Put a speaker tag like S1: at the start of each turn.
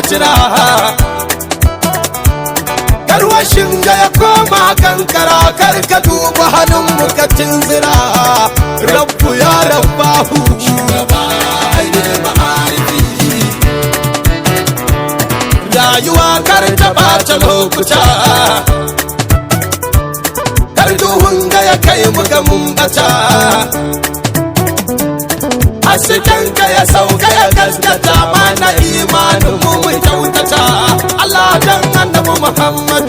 S1: jira garwashin ga ya koma kankara karka duba hannun mukacin zira rabbu ya rabbahu shugaba ainihin ma'arifi rayuwa kar ta ɓata lokuta kar duhun ga ya kai mu ga mun bata hasken ka ya sauka ya gaskata mana imanin mu mu kyautata Allah dan annabi Muhammad